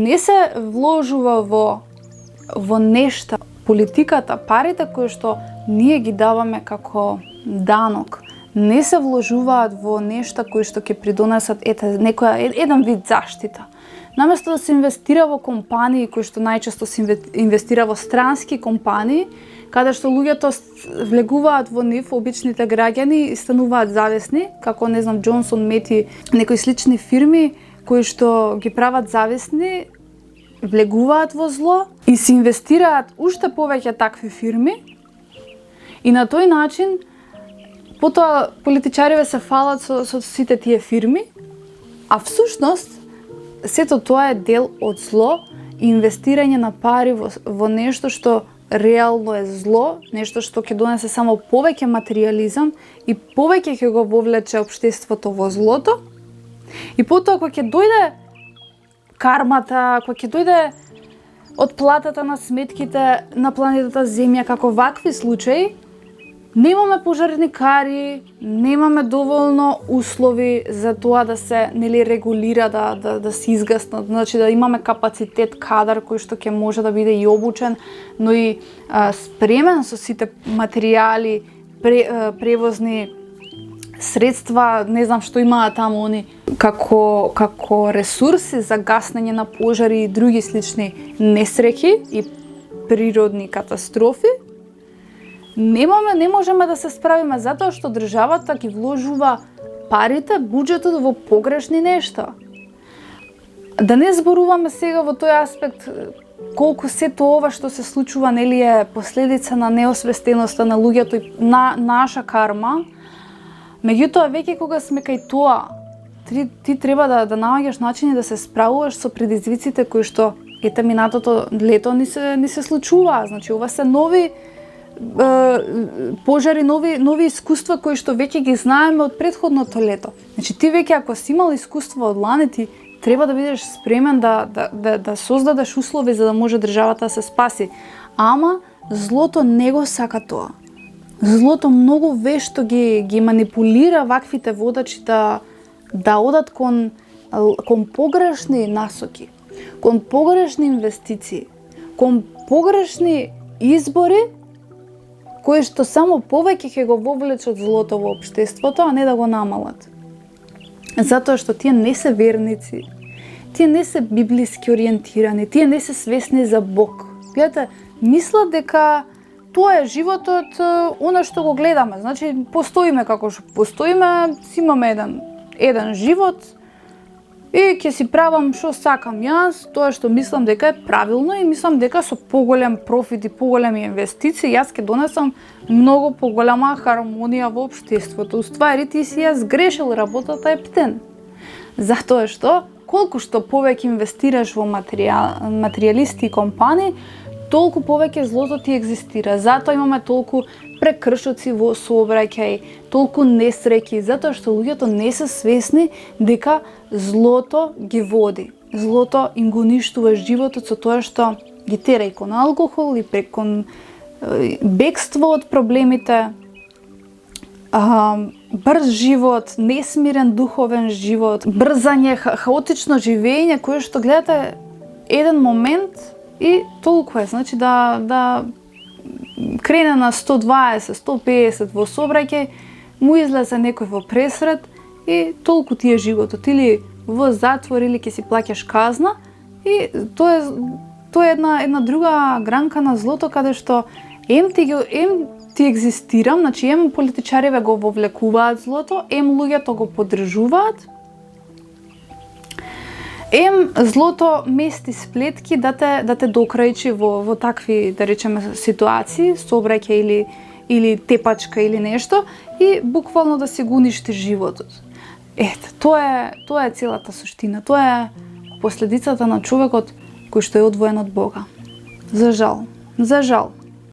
Не се вложува во нешта. Политиката, парите кои што ние ги даваме како данок, не се вложуваат во нешта кои што ќе придонесат еден вид заштита. Наместо да се инвестира во компании кои што најчесто се инвестира во странски компании, каде што луѓето влегуваат во нив, обичните граѓани, и стануваат зависни, како не знам Джонсон Мети, некои слични фирми кои што ги прават зависни, влегуваат во зло и се инвестираат уште повеќе такви фирми, и на тој начин потоа политичариве се фалат со сите тие фирми, а всушност сето тоа е дел од зло и инвестирање на пари во нешто што реално е зло, нешто што ќе донесе само повеќе материјализам и повеќе ќе го вовлече општеството во злото. И потоа кога ќе дојде кармата, кога ќе дојде од платата на сметките на планетата Земја, како вакви случаи, немаме пожарникари, немаме доволно услови за тоа да се регулира, да се изгаснат, значи да имаме капацитет, кадар кој што ќе може да биде и обучен, но и спремен со сите материјали, превозни средства, не знам што имаат таму они како ресурси за гаснење на пожари и други слични несреќи и природни катастрофи. Не можеме да се справиме затоа што државата ги вложува парите, буџетот во погрешни нешта. Да не зборуваме сега во тој аспект колку сето ова што се случува е последица на неосвестеноста на луѓето и на наша карма. Меѓутоа, веќе кога сме кај тоа, ти треба да наоѓаш начини да се справуваш со предизвиците кои што минатото лето ни се случуваа. Значи, ова се нови пожари, нови искуства кои што веќе ги знаеме од претходното лето. Значи, ти веќе ако си имал искуство од лане, ти треба да бидеш спремен да создадеш услови за да може државата да се спаси. Ама злото не го сака тоа. Злото многу вешто ги манипулира ваквите водачи да одат кон погрешни насоки, кон погрешни инвестиции, кон погрешни избори кои што само повеќе ќе го вовлечат злото во општеството, а не да го намалат. Затоа што тие не се верници, тие не се библиски ориентирани, тие не се свесни за Бог. Гледате, мислат дека тоа е животот, она што го гледаме. Значи, постоиме како што постоиме, си имаме еден живот и ќе си правам што сакам јас, тоа што мислам дека е правилно и мислам дека со поголем профит и поголеми инвестиции јас ќе донесам многу поголема хармонија во општеството. Уствари ти си ја сгрешил, работата е птен. Затоа што колку што повеќе инвестираш во материјалисти и компании, толку повеќе злото ти екзистира. Затоа имаме толку прекршоци во сообраќај, толку несреќи, затоа што луѓето не се свесни дека злото ги води. Злото им го уништува животот со тоа што ги тера и кон алкохол и кон бегство од проблемите, брз живот, несмирен духовен живот, брзање, хаотично живење, кое што гледате еден момент и толку е. Значи да крене на 120, 150 во сообраќај, му излезе некој во пресрет и толку ти е животот, или во затвор, или ќе си плаќаш казна. И тоа е една друга гранка на злото, каде што ти екзистирам, значи политичариве го вовлекуваат злото, луѓето го поддржуваат, злото мести сплетки да те докрајчи во такви, да речеме, ситуации, сообраќај или тепачка или нешто, и буквално да се го уништи животот. Тоа е целата суштина. Тоа е последицата на човекот кој што е одвоен од Бога. За жал.